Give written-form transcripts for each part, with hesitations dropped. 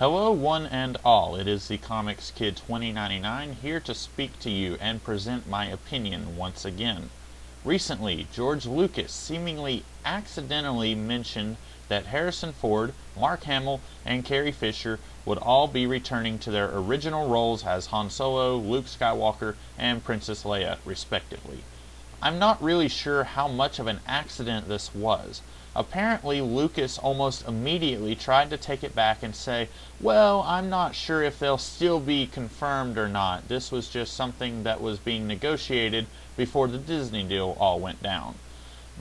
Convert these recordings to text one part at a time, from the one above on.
Hello, one and all. It is the Comics Kid 2099 here to speak to you and present my opinion once again. Recently, George Lucas seemingly accidentally mentioned that Harrison Ford, Mark Hamill, and Carrie Fisher would all be returning to their original roles as Han Solo, Luke Skywalker, and Princess Leia, respectively. I'm not really sure how much of an accident this was. Apparently, Lucas almost immediately tried to take it back and say, well, I'm not sure if they'll still be confirmed or not. This was just something that was being negotiated before the Disney deal all went down.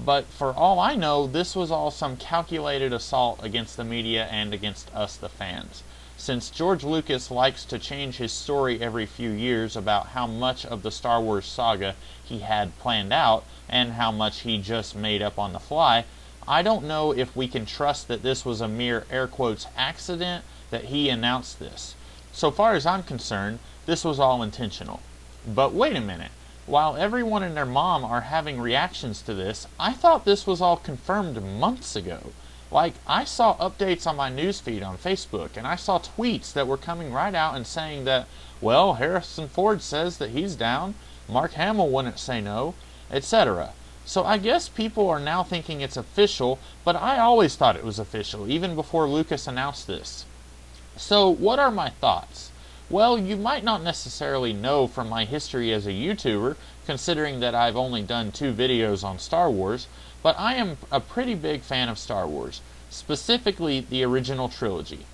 But for all I know, this was all some calculated assault against the media and against us, the fans. Since George Lucas likes to change his story every few years about how much of the Star Wars saga he had planned out and how much he just made up on the fly, I don't know if we can trust that this was a mere air quotes accident that he announced this. So far as I'm concerned, this was all intentional. But wait a minute. While everyone and their mom are having reactions to this, I thought this was all confirmed months ago. Like, I saw updates on my newsfeed on Facebook, and I saw tweets that were coming right out and saying that, well, Harrison Ford says that he's down, Mark Hamill wouldn't say no, etc. So I guess people are now thinking it's official, but I always thought it was official, even before Lucas announced this. So what are my thoughts? Well, you might not necessarily know from my history as a YouTuber, considering that I've only done 2 videos on Star Wars, but I am a pretty big fan of Star Wars, specifically the original trilogy.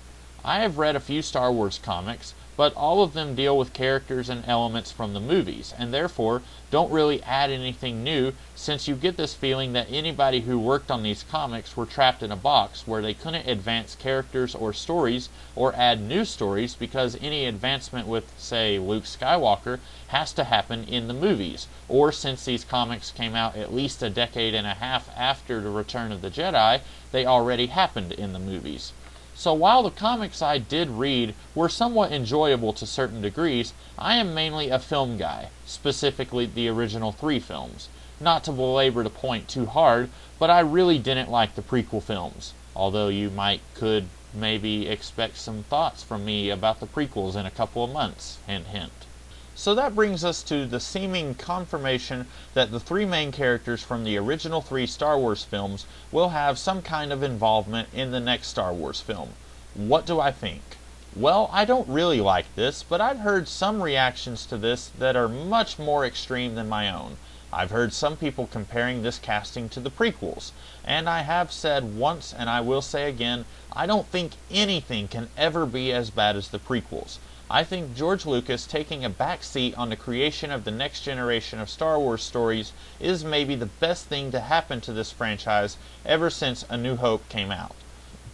I have read a few Star Wars comics, but all of them deal with characters and elements from the movies, and therefore don't really add anything new, since you get this feeling that anybody who worked on these comics were trapped in a box where they couldn't advance characters or stories or add new stories because any advancement with, say, Luke Skywalker has to happen in the movies, or since these comics came out at least a decade and a half after the Return of the Jedi, they already happened in the movies. So while the comics I did read were somewhat enjoyable to certain degrees, I am mainly a film guy, specifically the original 3 films. Not to belabor the point too hard, but I really didn't like the prequel films, although you could maybe expect some thoughts from me about the prequels in a couple of months, hint hint. So that brings us to the seeming confirmation that the 3 main characters from the original 3 Star Wars films will have some kind of involvement in the next Star Wars film. What do I think? Well, I don't really like this, but I've heard some reactions to this that are much more extreme than my own. I've heard some people comparing this casting to the prequels, and I have said once and I will say again, I don't think anything can ever be as bad as the prequels. I think George Lucas taking a back seat on the creation of the next generation of Star Wars stories is maybe the best thing to happen to this franchise ever since A New Hope came out.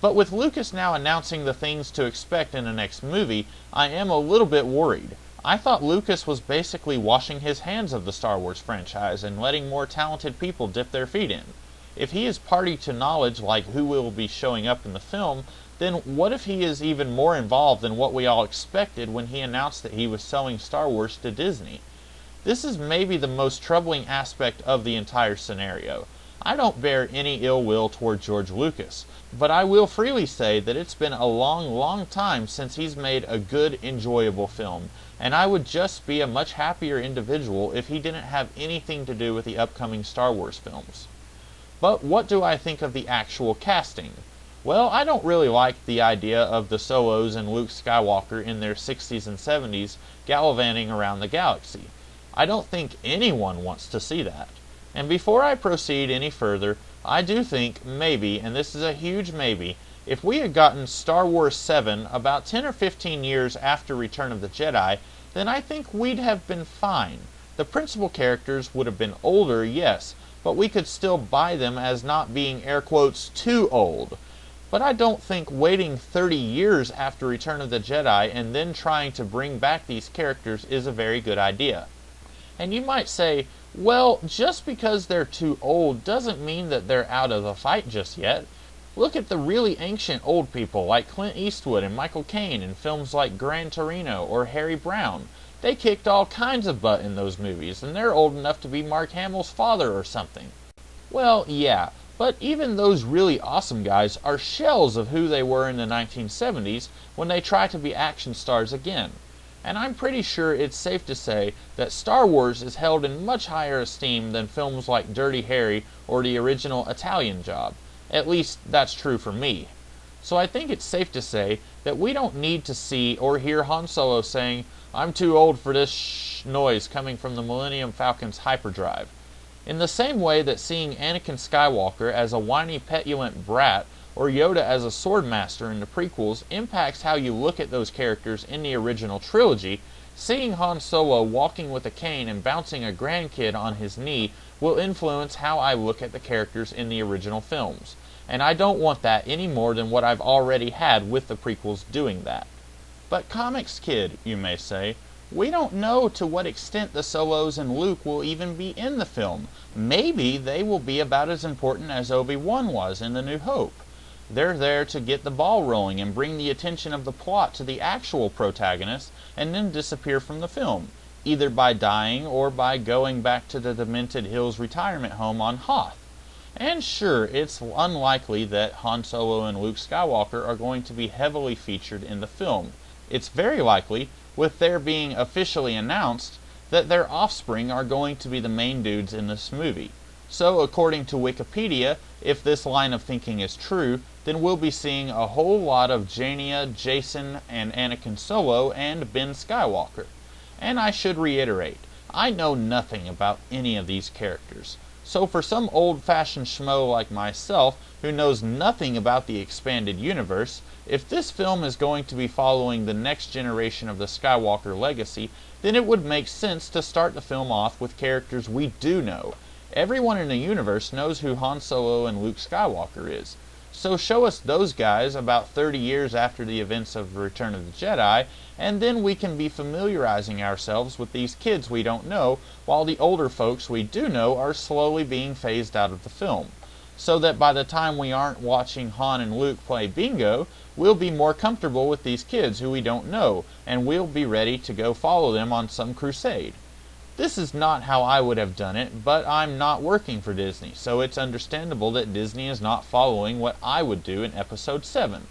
But with Lucas now announcing the things to expect in the next movie, I am a little bit worried. I thought Lucas was basically washing his hands of the Star Wars franchise and letting more talented people dip their feet in. If he is party to knowledge like who will be showing up in the film, then what if he is even more involved than what we all expected when he announced that he was selling Star Wars to Disney? This is maybe the most troubling aspect of the entire scenario. I don't bear any ill will toward George Lucas, but I will freely say that it's been a long time since he's made a good, enjoyable film, and I would just be a much happier individual if he didn't have anything to do with the upcoming Star Wars films. But what do I think of the actual casting? Well, I don't really like the idea of the Solos and Luke Skywalker in their 60s and 70s gallivanting around the galaxy. I don't think anyone wants to see that. And before I proceed any further, I do think maybe, and this is a huge maybe, if we had gotten Star Wars 7 about 10 or 15 years after Return of the Jedi, then I think we'd have been fine. The principal characters would have been older, yes, but we could still buy them as not being air quotes too old. But I don't think waiting 30 years after Return of the Jedi and then trying to bring back these characters is a very good idea. And you might say, well, just because they're too old doesn't mean that they're out of the fight just yet. Look at the really ancient old people like Clint Eastwood and Michael Caine in films like Gran Torino or Harry Brown. They kicked all kinds of butt in those movies, and they're old enough to be Mark Hamill's father or something. Well, yeah, But even those really awesome guys are shells of who they were in the 1970s when they try to be action stars again. And I'm pretty sure it's safe to say that Star Wars is held in much higher esteem than films like Dirty Harry or the original Italian Job. At least that's true for me. So I think it's safe to say that we don't need to see or hear Han Solo saying, "I'm too old for this noise coming from the Millennium Falcon's hyperdrive." In the same way that seeing Anakin Skywalker as a whiny petulant brat or Yoda as a swordmaster in the prequels impacts how you look at those characters in the original trilogy, seeing Han Solo walking with a cane and bouncing a grandkid on his knee will influence how I look at the characters in the original films. And I don't want that any more than what I've already had with the prequels doing that. But Comics Kid, you may say, we don't know to what extent the Solos and Luke will even be in the film. Maybe they will be about as important as Obi-Wan was in The New Hope. They're there to get the ball rolling and bring the attention of the plot to the actual protagonist and then disappear from the film, either by dying or by going back to the Demented Hills retirement home on Hoth. And sure, it's unlikely that Han Solo and Luke Skywalker are going to be heavily featured in the film. It's very likely, with their being officially announced, that their offspring are going to be the main dudes in this movie. So, according to Wikipedia, if this line of thinking is true, then we'll be seeing a whole lot of Jaina, Jason, and Anakin Solo, and Ben Skywalker. And I should reiterate, I know nothing about any of these characters. So for some old-fashioned schmo like myself, who knows nothing about the expanded universe, if this film is going to be following the next generation of the Skywalker legacy, then it would make sense to start the film off with characters we do know. Everyone in the universe knows who Han Solo and Luke Skywalker is. So show us those guys about 30 years after the events of Return of the Jedi, and then we can be familiarizing ourselves with these kids we don't know, while the older folks we do know are slowly being phased out of the film. So that by the time we aren't watching Han and Luke play bingo, we'll be more comfortable with these kids who we don't know, and we'll be ready to go follow them on some crusade. This is not how I would have done it, but I'm not working for Disney, so it's understandable that Disney is not following what I would do in Episode 7.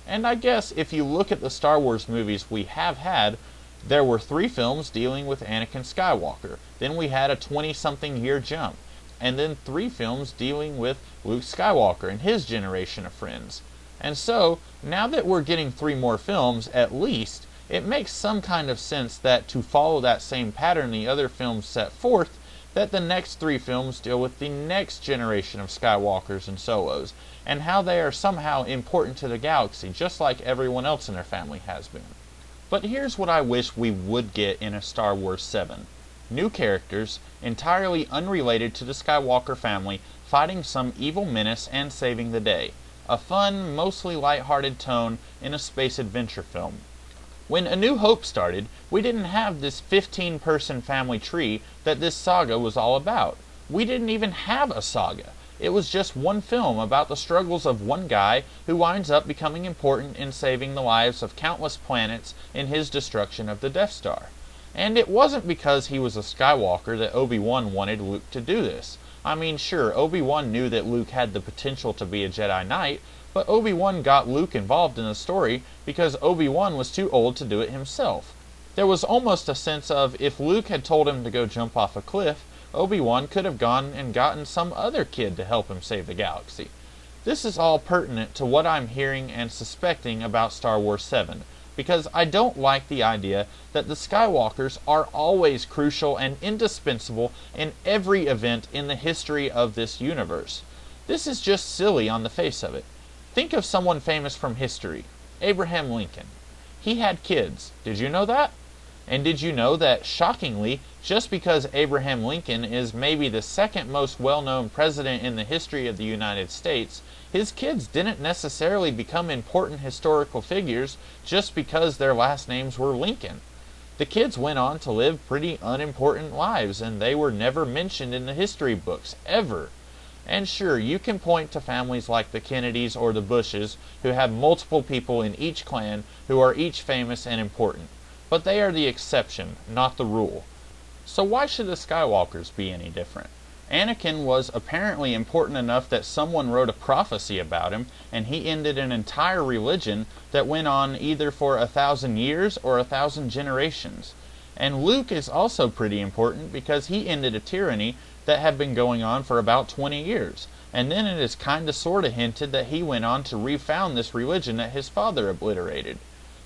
And I guess if you look at the Star Wars movies we have had, there were 3 films dealing with Anakin Skywalker, then we had a 20-something year jump, and then 3 films dealing with Luke Skywalker and his generation of friends. And so, now that we're getting 3 more films, at least, it makes some kind of sense that to follow that same pattern the other films set forth, that the next 3 films deal with the next generation of Skywalkers and Solos, and how they are somehow important to the galaxy, just like everyone else in their family has been. But here's what I wish we would get in a Star Wars 7. New characters, entirely unrelated to the Skywalker family, fighting some evil menace and saving the day. A fun, mostly light-hearted tone in a space adventure film. When A New Hope started, we didn't have this 15-person family tree that this saga was all about. We didn't even have a saga. It was just one film about the struggles of one guy who winds up becoming important in saving the lives of countless planets in his destruction of the Death Star. And it wasn't because he was a Skywalker that Obi-Wan wanted Luke to do this. I mean, sure, Obi-Wan knew that Luke had the potential to be a Jedi Knight, but Obi-Wan got Luke involved in the story because Obi-Wan was too old to do it himself. There was almost a sense of, if Luke had told him to go jump off a cliff, Obi-Wan could have gone and gotten some other kid to help him save the galaxy. This is all pertinent to what I'm hearing and suspecting about Star Wars 7, because I don't like the idea that the Skywalkers are always crucial and indispensable in every event in the history of this universe. This is just silly on the face of it. Think of someone famous from history. Abraham Lincoln. He had kids. Did you know that? And did you know that, shockingly, just because Abraham Lincoln is maybe the second most well-known president in the history of the United States, his kids didn't necessarily become important historical figures just because their last names were Lincoln. The kids went on to live pretty unimportant lives, and they were never mentioned in the history books, ever. And sure, you can point to families like the Kennedys or the Bushes who have multiple people in each clan who are each famous and important. But they are the exception, not the rule. So why should the Skywalkers be any different? Anakin was apparently important enough that someone wrote a prophecy about him, and he ended an entire religion that went on either for 1,000 years or 1,000 generations. And Luke is also pretty important because he ended a tyranny that had been going on for about 20 years. And then it is kinda sorta hinted that he went on to refound this religion that his father obliterated.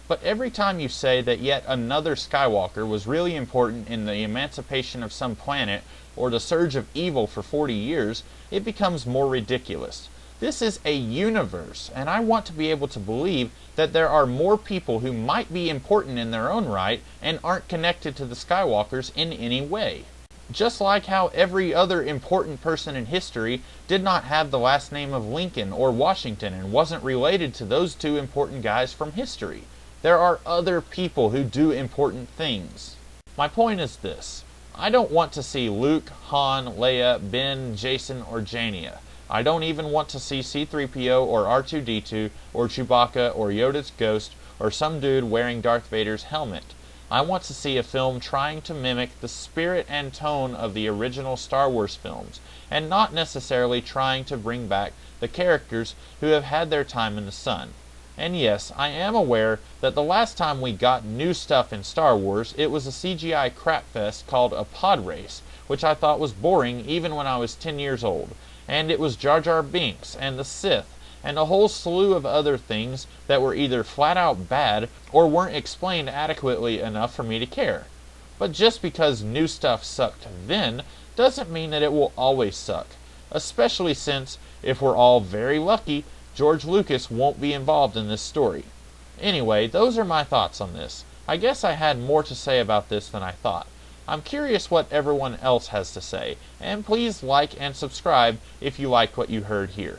But every time you say that yet another Skywalker was really important in the emancipation of some planet or the surge of evil for 40 years, it becomes more ridiculous. This is a universe, and I want to be able to believe that there are more people who might be important in their own right and aren't connected to the Skywalkers in any way. Just like how every other important person in history did not have the last name of Lincoln or Washington and wasn't related to those two important guys from history. There are other people who do important things. My point is this. I don't want to see Luke, Han, Leia, Ben, Jason, or Jania. I don't even want to see C-3PO or R2-D2 or Chewbacca or Yoda's ghost or some dude wearing Darth Vader's helmet. I want to see a film trying to mimic the spirit and tone of the original Star Wars films, and not necessarily trying to bring back the characters who have had their time in the sun. And yes, I am aware that the last time we got new stuff in Star Wars, it was a CGI crapfest called a pod race, which I thought was boring even when I was 10 years old. And it was Jar Jar Binks, and the Sith, and a whole slew of other things that were either flat out bad, or weren't explained adequately enough for me to care. But just because new stuff sucked then, doesn't mean that it will always suck. Especially since, if we're all very lucky, George Lucas won't be involved in this story. Anyway, those are my thoughts on this. I guess I had more to say about this than I thought. I'm curious what everyone else has to say, and please like and subscribe if you liked what you heard here.